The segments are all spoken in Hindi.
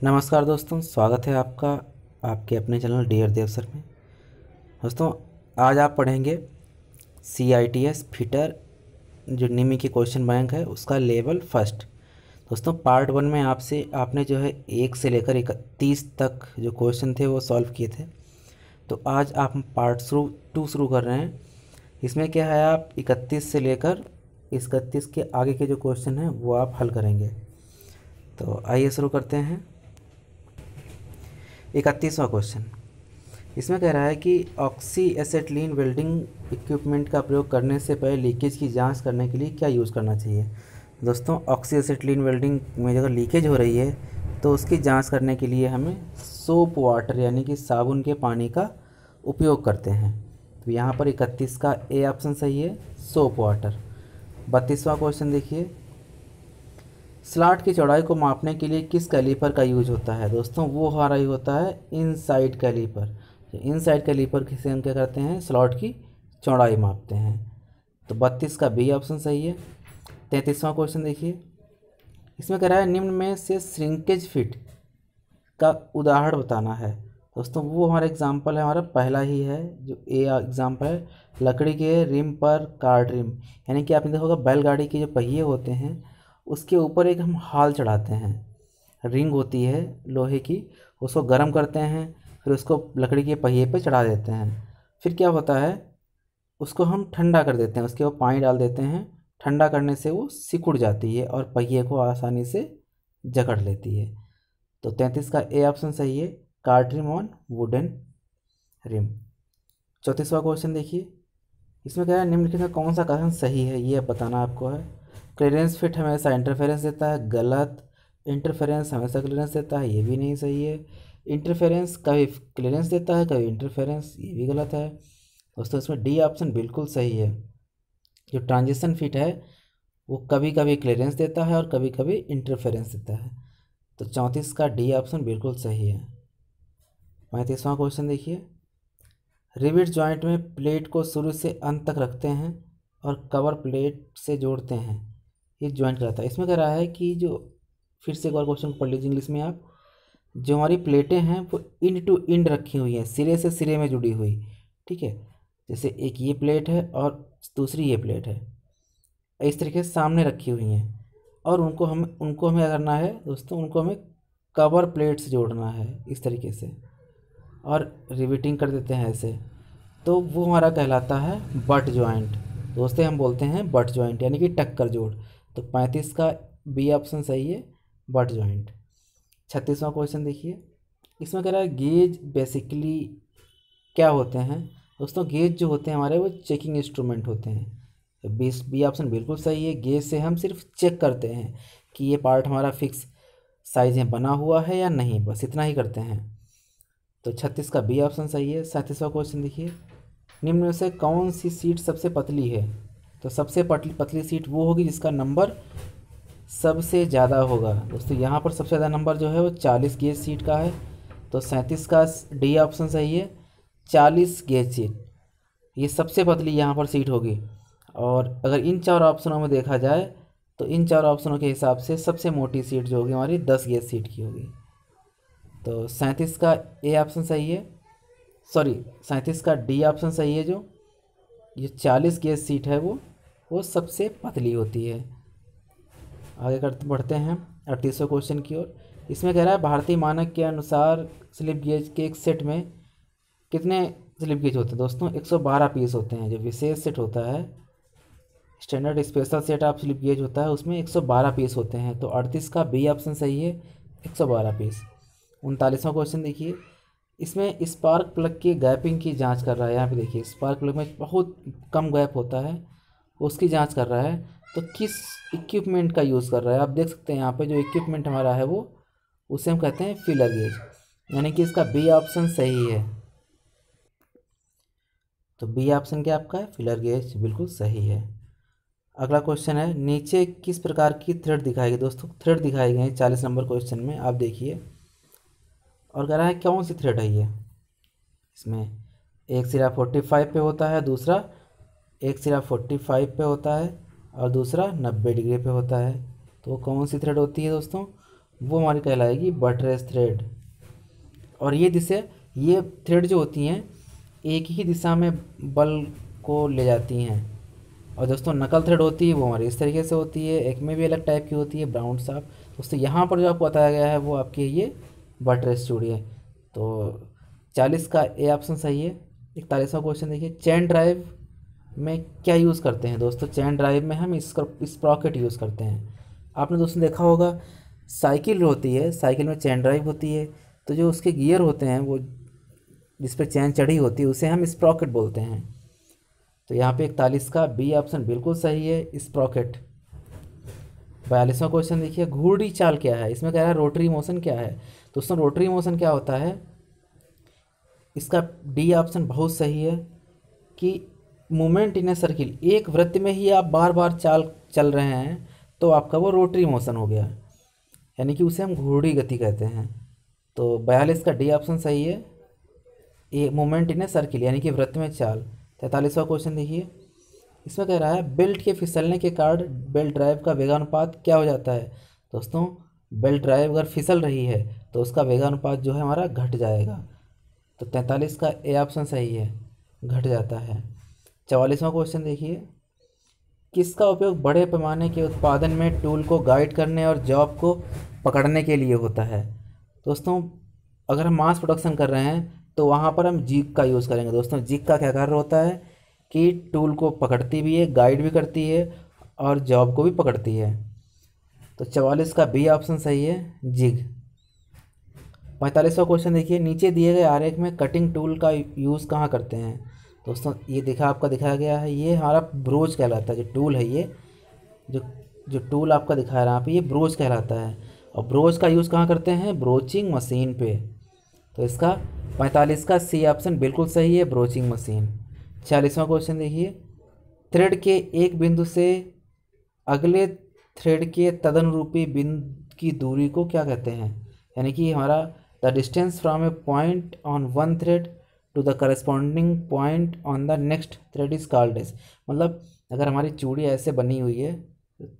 नमस्कार दोस्तों, स्वागत है आपका आपके अपने चैनल डियर देव सर में। दोस्तों, आज आप पढ़ेंगे CITS फिटर जो निमी के क्वेश्चन बैंक है उसका लेवल फर्स्ट। दोस्तों, पार्ट 1 में आपने जो है 1 से लेकर 31 तक जो क्वेश्चन थे वो सॉल्व किए थे। तो आज आप पार्ट 2 शुरू कर रहे हैं। इसमें क्या है, आप 31 से लेकर 31 के आगे के जो क्वेश्चन हैं वो आप हल करेंगे। तो आइए शुरू करते हैं। 31वां क्वेश्चन इसमें कह रहा है कि ऑक्सी एसेटिलीन वेल्डिंग इक्विपमेंट का प्रयोग करने से पहले लीकेज की जांच करने के लिए क्या यूज़ करना चाहिए। दोस्तों, ऑक्सी एसेटिलीन वेल्डिंग में अगर लीकेज हो रही है तो उसकी जांच करने के लिए हमें सोप वाटर यानी कि साबुन के पानी का उपयोग करते हैं। तो यहाँ पर 31 का ए ऑप्शन सही है, सोप वाटर। 32वां क्वेश्चन देखिए, स्लॉट की चौड़ाई को मापने के लिए किस कैलीपर का यूज होता है। दोस्तों, वो हमारा यूज होता है इनसाइड कैलीपर। तो इनसाइड कैलीपर से हम क्या करते हैं, स्लॉट की चौड़ाई मापते हैं। तो 32 का बी ऑप्शन सही है। 33वां क्वेश्चन देखिए, इसमें कह रहा है निम्न में से श्रिंकेज फिट का उदाहरण बताना है। दोस्तों, वो हमारा एग्जाम्पल है, हमारा पहला ही है जो ए एग्जाम्पल है, लकड़ी के रिम पर कार्ड रिम। यानी कि आपने देखा होगा बैलगाड़ी के जो पहिए होते हैं उसके ऊपर एक हम हाल चढ़ाते हैं, रिंग होती है लोहे की, उसको गर्म करते हैं, फिर उसको लकड़ी के पहिए पे चढ़ा देते हैं। फिर क्या होता है, उसको हम ठंडा कर देते हैं, उसके ऊपर पानी डाल देते हैं। ठंडा करने से वो सिकुड़ जाती है और पहिए को आसानी से जकड़ लेती है। तो 33 का ए ऑप्शन सही है, card rim on wooden rim. 34वां क्वेश्चन देखिए, इसमें क्या है, निम्नलिखित में कौन सा कथन सही है ये बताना आपको है। क्लियरेंस फिट हमेशा इंटरफेरेंस देता है, गलत। इंटरफेरेंस हमेशा क्लियरेंस देता है, ये भी नहीं सही है। इंटरफेरेंस कभी क्लियरेंस देता है, कभी इंटरफेरेंस, ये भी गलत है। दोस्तों, इसमें डी ऑप्शन बिल्कुल सही है। जो ट्रांजिशन फिट है वो कभी कभी क्लियरेंस देता है और कभी कभी इंटरफेरेंस देता है। तो 34 का डी ऑप्शन बिल्कुल सही है। 35वां क्वेश्चन देखिए, रिविट जॉइंट में प्लेट को शुरू से अंत तक रखते हैं और कवर प्लेट से जोड़ते हैं, ये जॉइंट कहलाता है। इसमें कह रहा है कि जो, फिर से एक बार क्वेश्चन पढ़ लीजिए इंग्लिश में आप, जो हमारी प्लेटें हैं वो इंड टू इंड रखी हुई हैं, सिरे से सिरे में जुड़ी हुई, ठीक है। जैसे एक ये प्लेट है और दूसरी ये प्लेट है, इस तरीके से सामने रखी हुई हैं और उनको हमें क्या करना है दोस्तों, उनको हमें कवर प्लेट से जोड़ना है इस तरीके से, और रिविटिंग कर देते हैं ऐसे। तो वो हमारा कहलाता है बट जॉइंट। दोस्तों, हम बोलते हैं बट जॉइंट यानी कि टक्कर जोड़। तो 35 का बी ऑप्शन सही है, बट जॉइंट। 36वां क्वेश्चन देखिए, इसमें कह रहा है गेज बेसिकली क्या होते हैं। दोस्तों, गेज जो होते हैं हमारे वो चेकिंग इंस्ट्रूमेंट होते हैं। तो बी ऑप्शन बिल्कुल सही है। गेज से हम सिर्फ चेक करते हैं कि ये पार्ट हमारा फिक्स साइज में बना हुआ है या नहीं, बस इतना ही करते हैं। तो 36 का बी ऑप्शन सही है। 37वां क्वेश्चन देखिए, निम्न में से कौन सी सीट सबसे पतली है। तो सबसे पतली सीट वो होगी जिसका नंबर सबसे ज़्यादा होगा। दोस्तों, यहाँ पर सबसे ज़्यादा नंबर जो है वो 40 गेज सीट का है। तो 37 का डी ऑप्शन सही है, 40 गेज सीट ये सबसे पतली यहाँ पर सीट होगी। और अगर इन चार ऑप्शनों में देखा जाए तो इन चार ऑप्शनों के हिसाब से सबसे मोटी सीट जो होगी हमारी 10 गेज सीट की होगी। तो 37 का ए ऑप्शन सही है, सॉरी 37 का डी ऑप्शन सही है। जो ये 40 गेज सीट है वो सबसे पतली होती है। आगे करते बढ़ते हैं 38वें क्वेश्चन की ओर। इसमें कह रहा है भारतीय मानक के अनुसार स्लिप गेज के एक सेट में कितने स्लिप गेज होते हैं। दोस्तों, 112 पीस होते हैं। जो विशेष सेट होता है, standard special set of slip gauge होता है, उसमें 112 पीस होते हैं। तो 38 का बी ऑप्शन सही है, 112 पीस। 39वां क्वेश्चन देखिए, इसमें स्पार्क प्लग की गैपिंग की जांच कर रहा है। यहाँ पे देखिए स्पार्क प्लग में बहुत कम गैप होता है, उसकी जांच कर रहा है। तो किस इक्विपमेंट का यूज़ कर रहा है, आप देख सकते हैं यहाँ पे जो इक्विपमेंट हमारा है वो, उसे हम कहते हैं फिलर गेज, यानी कि इसका बी ऑप्शन सही है। तो बी ऑप्शन क्या आपका है, फिलर गेज, बिल्कुल सही है। अगला क्वेश्चन है, नीचे किस प्रकार की थ्रेड दिखाई गई। दोस्तों, थ्रेड दिखाई गई है 40 नंबर क्वेश्चन में, आप देखिए। और कह रहा है कौन सी थ्रेड है ये। इसमें एक सिरा 45 पे होता है, दूसरा एक सिरा 45 पे होता है और दूसरा 90 डिग्री पे होता है। तो वो कौन सी थ्रेड होती है दोस्तों, वो हमारी कहलाएगी बटरेस थ्रेड। और ये थ्रेड जो होती हैं एक ही दिशा में बल को ले जाती हैं। और दोस्तों नकल थ्रेड होती है वो हमारी इस तरीके से होती है, एक में भी अलग टाइप की होती है, ब्राउन साफ। दोस्तों यहाँ पर जो आपको बताया गया है वो आपकी ये बटरेस चूड़ी है। तो 40 का ए ऑप्शन सही है। 41वां क्वेश्चन देखिए, चेन ड्राइव में क्या यूज़ करते हैं। दोस्तों चेन ड्राइव में हम स्प्रॉकेट यूज़ करते हैं। आपने दोस्तों देखा होगा साइकिल होती है, साइकिल में चेन ड्राइव होती है, तो जो उसके गियर होते हैं वो जिस पर चैन चढ़ी होती है उसे हम स्प्रॉकेट बोलते हैं। तो यहाँ पे 41 का बी ऑप्शन बिल्कुल सही है, स्प्रॉकेट। 42वां क्वेश्चन देखिए, घूर्णी चाल क्या है। इसमें कह रहा है रोटरी मोशन क्या है। दोस्तों रोटरी मोशन क्या होता है, इसका डी ऑप्शन बहुत सही है कि मूवमेंट इन ए सर्किल, एक वृत्त में ही आप बार बार चल रहे हैं तो आपका वो रोटरी मोशन हो गया, यानी कि उसे हम घूर्णी गति कहते हैं। तो 42 का डी ऑप्शन सही है, a movement in a circle यानी कि वृत्त में चाल। 43वां क्वेश्चन देखिए, इसमें कह रहा है बेल्ट के फिसलने के कारण बेल्ट ड्राइव का वेगानुपात क्या हो जाता है। दोस्तों बेल्ट ड्राइव अगर फिसल रही है तो उसका वेगानुपात जो है हमारा घट जाएगा। तो 43 का ए ऑप्शन सही है, घट जाता है। 44वां क्वेश्चन देखिए, किसका उपयोग बड़े पैमाने के उत्पादन में टूल को गाइड करने और जॉब को पकड़ने के लिए होता है। दोस्तों अगर हम मास प्रोडक्शन कर रहे हैं तो वहाँ पर हम जिग का यूज़ करेंगे। दोस्तों जिग का क्या कार्य होता है कि टूल को पकड़ती भी है, गाइड भी करती है और जॉब को भी पकड़ती है। तो 44 का बी ऑप्शन सही है, जिग। 45वां क्वेश्चन देखिए, नीचे दिए गए आरेख में कटिंग टूल का यूज़ कहाँ करते हैं। दोस्तों ये दिखाया गया है, ये हमारा ब्रोच कहलाता है। जो टूल है ये जो टूल आपका दिखा रहा है यहाँ पे, ये ब्रोच कहलाता है। और ब्रोच का यूज़ कहाँ करते हैं, ब्रोचिंग मशीन पे। तो इसका 45 का सी ऑप्शन बिल्कुल सही है, ब्रोचिंग मशीन। 46वां क्वेश्चन देखिए, थ्रेड के एक बिंदु से अगले थ्रेड के तदनुरूपी बिंदु की दूरी को क्या कहते हैं। यानी कि हमारा the distance from a point on one thread to the corresponding point on the next thread is called as. मतलब अगर हमारी चूड़ी ऐसे बनी हुई है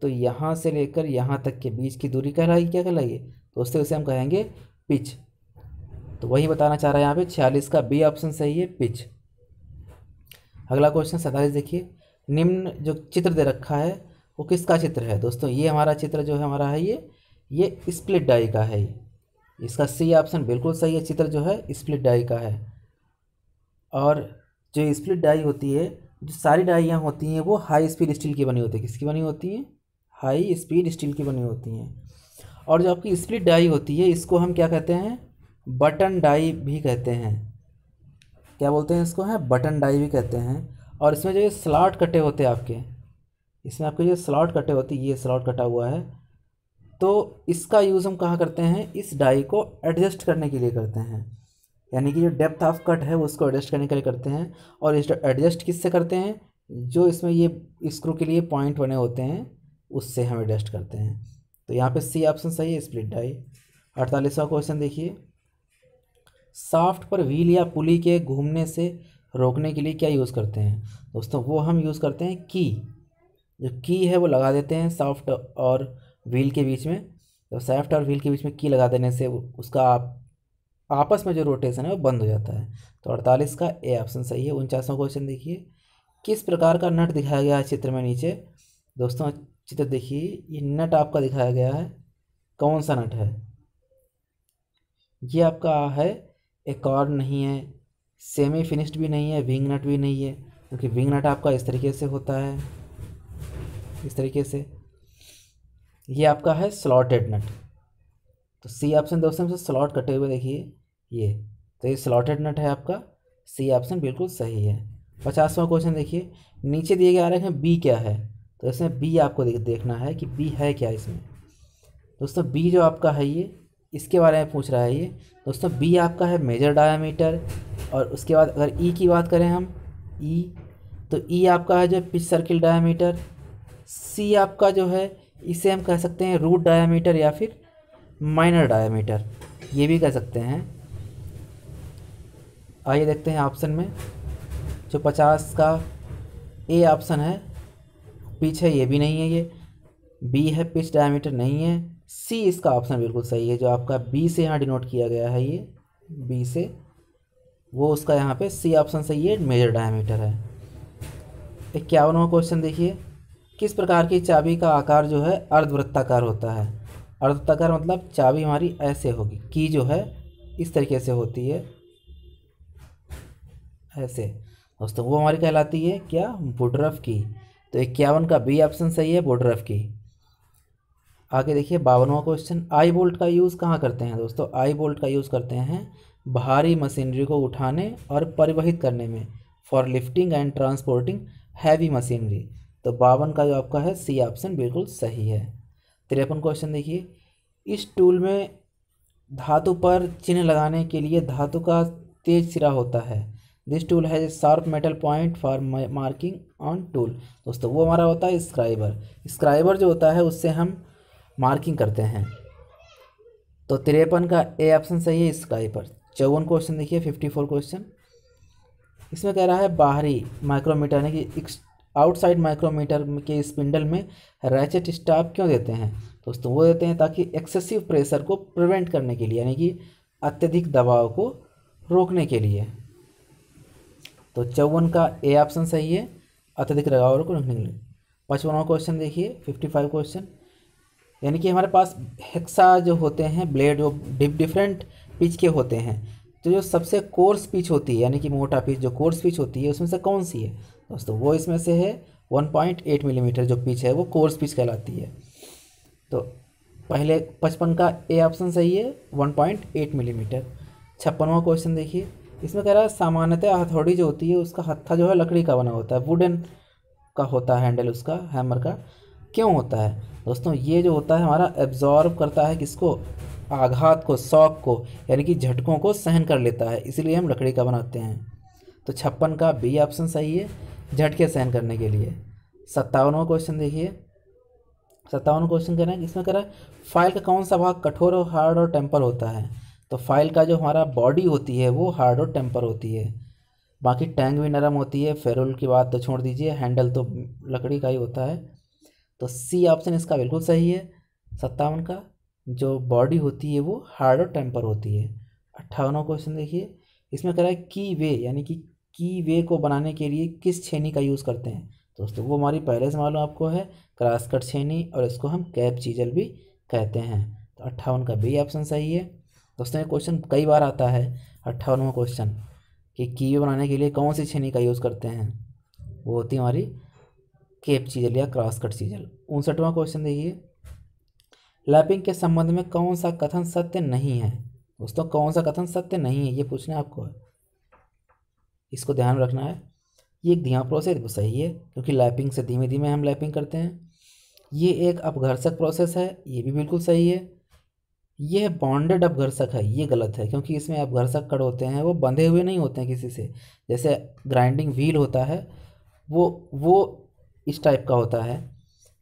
तो यहाँ से लेकर यहाँ तक के बीच की दूरी कहलाएगी, क्या कहलाएगी दोस्तों, उसे हम कहेंगे पिच। तो वही बताना चाह रहा है यहाँ पे, 46 का बी ऑप्शन सही है, पिच। अगला क्वेश्चन 47 देखिए, निम्न जो चित्र दे रखा है वो किसका चित्र है। दोस्तों ये हमारा चित्र जो है हमारा है ये स्प्लिट डाई का है। इसका सी ऑप्शन बिल्कुल सही है, चित्र जो है स्प्लिट डाई का है। और जो स्प्लिट डाई होती है, जो सारी डाइयाँ होती हैं वो हाई स्पीड स्टील की बनी होती है। किसकी बनी होती हैं, हाई स्पीड स्टील की बनी होती हैं। और जो आपकी स्प्लिट डाई होती है इसको हम क्या कहते हैं, बटन डाई भी कहते हैं। क्या बोलते हैं इसको, है बटन डाई भी कहते हैं। और इसमें जो ये स्लॉट कटे होते हैं आपके, इसमें आपके जो स्लॉट कटे होते हैं, ये स्लॉट कटा हुआ है, तो इसका यूज़ हम कहाँ करते हैं, इस डाई को एडजस्ट करने के लिए करते हैं। यानी कि जो डेप्थ ऑफ कट है उसको एडजस्ट करने के लिए करते हैं। और इस एडजस्ट किससे करते हैं, जो इसमें ये स्क्रू के लिए पॉइंट बने होते हैं उससे हम एडजस्ट करते हैं। तो यहाँ पे सी ऑप्शन सही है, स्प्लिट डाई। 48वां क्वेश्चन देखिए, शाफ्ट पर व्हील या पुली के घूमने से रोकने के लिए क्या यूज़ करते हैं। दोस्तों वो हम यूज़ करते हैं की, जो की है वो लगा देते हैं शाफ्ट और व्हील के बीच में। तो शाफ्ट और व्हील के बीच में की लगा देने से उसका आपस में जो रोटेशन है वो बंद हो जाता है। तो 48 का ए ऑप्शन सही है। 49वां क्वेश्चन देखिए, किस प्रकार का नट दिखाया गया है चित्र में नीचे। दोस्तों चित्र देखिए, ये नट आपका दिखाया गया है, कौन सा नट है, ये आपका है एक और नहीं है, सेमी फिनिश्ड भी नहीं है, विंग नट भी नहीं है, क्योंकि विंग नट आपका इस तरीके से होता है, इस तरीके से। ये आपका है स्लॉटेड नट। तो सी ऑप्शन दोस्तों से स्लॉट कटे हुए देखिए ये, तो ये स्लॉटेड नट है आपका, सी ऑप्शन बिल्कुल सही है। 50वां क्वेश्चन देखिए, नीचे दिए गए आ रहे हैं बी क्या है। तो इसमें बी आपको देखना है कि बी है क्या इसमें। दोस्तों बी जो आपका है ये, इसके बारे में पूछ रहा है ये। दोस्तों बी आपका है मेजर डायामीटर। और उसके बाद अगर ई की बात करें हम, ई, तो ई आपका है जो पिच सर्किल डायामीटर। सी आपका जो है इसे हम कह सकते हैं रूट डायामीटर या फिर माइनर डायामीटर, ये भी कह सकते हैं। आइए देखते हैं ऑप्शन में, जो 50 का ए ऑप्शन है, पिच है, ये भी नहीं है, ये बी है पिच डायामीटर नहीं है, सी इसका ऑप्शन बिल्कुल सही है, जो आपका बी से यहाँ डिनोट किया गया है, ये बी से, वो उसका यहाँ पे सी ऑप्शन सही है, मेजर डायमीटर है। 51वां क्वेश्चन देखिए, किस प्रकार की चाबी का आकार जो है अर्धवृत्ताकार होता है। अर्धवृत्ताकार मतलब चाबी हमारी ऐसे होगी, की जो है इस तरीके से होती है ऐसे दोस्तों, वो हमारी कहलाती है क्या, वुडरफ की। तो 51 का बी ऑप्शन सही है, वुडरफ की। आगे देखिए 52वां क्वेश्चन, आई बोल्ट का यूज़ कहाँ करते हैं दोस्तों। आई बोल्ट का यूज़ करते हैं भारी मशीनरी को उठाने और परिवहित करने में, for lifting and transporting heavy machinery. तो 52 का जो आपका है सी ऑप्शन बिल्कुल सही है। 53 क्वेश्चन देखिए, इस टूल में धातु पर चिन्ह लगाने के लिए धातु का तेज सिरा होता है। This tool has a sharp metal point for marking on tool. दोस्तों वो हमारा होता है स्क्राइबर। स्क्राइबर जो होता है उससे हम मार्किंग करते हैं। तो 53 का ए ऑप्शन सही है, स्क्राइबर। 54 क्वेश्चन देखिए, 54 क्वेश्चन, इसमें कह रहा है बाहरी माइक्रोमीटर यानी कि आउटसाइड माइक्रोमीटर के स्पिंडल में रैचेट स्टॉप क्यों देते हैं। दोस्तों वो देते हैं ताकि एक्सेसिव प्रेशर को प्रिवेंट करने के लिए, यानी कि अत्यधिक दबाव को रोकने के लिए। तो 54 का ए ऑप्शन सही है, अत्यधिक दबाव को रोकने के लिए। 55वां क्वेश्चन देखिए, 55 क्वेश्चन, यानी कि हमारे पास हेक्सा जो होते हैं ब्लेड, जो डिफरेंट पिच के होते हैं, तो जो सबसे कोर्स पिच होती है यानी कि मोटा पिच, जो कोर्स पिच होती है उसमें से कौन सी है दोस्तों, वो इसमें से है 1.8 मिलीमीटर जो पिच है वो कोर्स पिच कहलाती है। तो पहले 55 का ए ऑप्शन सही है, 1.8 मिलीमीटर। 56वां क्वेश्चन देखिए, इसमें कह रहा है सामान्यतः हथौड़ी जो होती है उसका हत्था जो है लकड़ी का बना होता है, वुडन का होता है हैंडल उसका, हैमर का, क्यों होता है दोस्तों। ये जो होता है हमारा एब्जॉर्ब करता है किसको, आघात को, शॉक को, यानी कि झटकों को सहन कर लेता है, इसलिए हम लकड़ी का बनाते हैं। तो 56 का बी ऑप्शन सही है, झटके सहन करने के लिए। 57वां क्वेश्चन देखिए, 57वां क्वेश्चन कह रहे हैं, इसमें कह रहा है फाइल का कौन सा भाग कठोर और हार्ड और टेम्पर होता है। तो फाइल का जो हमारा बॉडी होती है वो हार्ड और टेम्पर होती है, बाकी टैंक भी नरम होती है, फेरोल की बात तो छोड़ दीजिए, हैंडल तो लकड़ी का ही होता है। तो सी ऑप्शन इसका बिल्कुल सही है। 57 का जो बॉडी होती है वो हार्ड और टेम्पर होती है। 58वां क्वेश्चन देखिए, इसमें कह रहा है की वे, यानी कि की वे को बनाने के लिए किस छेनी का यूज़ करते हैं दोस्तों, वो हमारी पहले से मालूम आपको है, क्रॉस कट छेनी, और इसको हम कैप चीजल भी कहते हैं। तो 58 का बी ऑप्शन सही है दोस्तों। ये क्वेश्चन कई बार आता है 58वां क्वेश्चन, कि वे बनाने के लिए कौन सी छेनी का यूज़ करते हैं, वो होती है हमारी केप चीजल या क्रॉस कट चीजल। 59वां क्वेश्चन देखिए, लैपिंग के संबंध में कौन सा कथन सत्य नहीं है दोस्तों, कौन सा कथन सत्य नहीं है ये पूछना है आपको, इसको ध्यान में रखना है। ये एक धीमा प्रोसेस वो सही है, क्योंकि लैपिंग से धीमे धीमे हम लैपिंग करते हैं। ये एक अपघर्षक प्रोसेस है, ये भी बिल्कुल सही है। यह बॉन्डेड अपघर्षक है, ये गलत है, क्योंकि इसमें अपघर्षक कड़ होते हैं वो बंधे हुए नहीं होते हैं किसी से, जैसे ग्राइंडिंग व्हील होता है वो इस टाइप का होता है।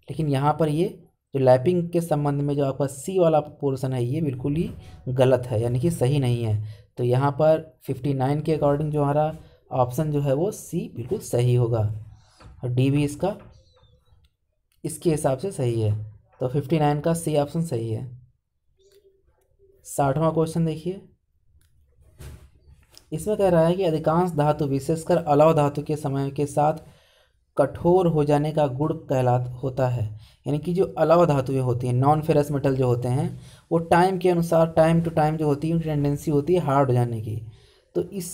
लेकिन यहाँ पर ये जो लैपिंग के संबंध में जो आपका सी वाला पोर्शन है ये बिल्कुल ही गलत है, यानी कि सही नहीं है। तो यहाँ पर 59 के अकॉर्डिंग जो हमारा ऑप्शन जो है वो सी बिल्कुल सही होगा, और डी भी इसका इसके हिसाब से सही है। तो 59 का सी ऑप्शन सही है। 60वां क्वेश्चन देखिए, इसमें कह रहा है कि अधिकांश धातु विशेषकर अलौह धातु के समय के साथ कठोर हो जाने का गुण होता है, यानी कि जो अलौह धातुएं होती हैं, नॉन फेरस मेटल जो होते हैं, वो टाइम के अनुसार टाइम टू टाइम जो होती है उनकी टेंडेंसी होती है हार्ड हो जाने की। तो इस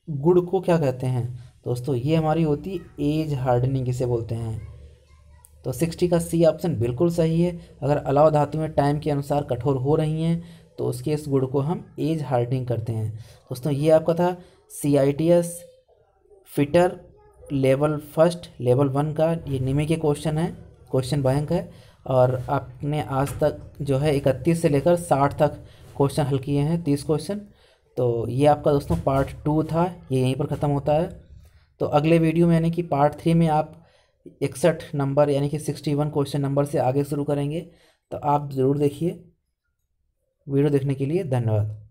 गुण को क्या कहते हैं दोस्तों, ये हमारी होती है एज हार्डनिंग, इसे बोलते हैं। तो 60 का सी ऑप्शन बिल्कुल सही है। अगर अलौह धातुएं टाइम के अनुसार कठोर हो रही हैं तो उसके इस गुण को हम एज हार्डनिंग करते हैं। दोस्तों ये आपका था CITS fitter level first level 1 का ये निमे के क्वेश्चन है, क्वेश्चन बैंक है, और आपने आज तक जो है 31 से लेकर 60 तक क्वेश्चन हल किए हैं, 30 क्वेश्चन। तो ये आपका दोस्तों पार्ट 2 था, ये यहीं पर ख़त्म होता है। तो अगले वीडियो में यानी कि पार्ट 3 में आप 61 नंबर यानी कि 61 क्वेश्चन नंबर से आगे शुरू करेंगे। तो आप ज़रूर देखिए। वीडियो देखने के लिए धन्यवाद।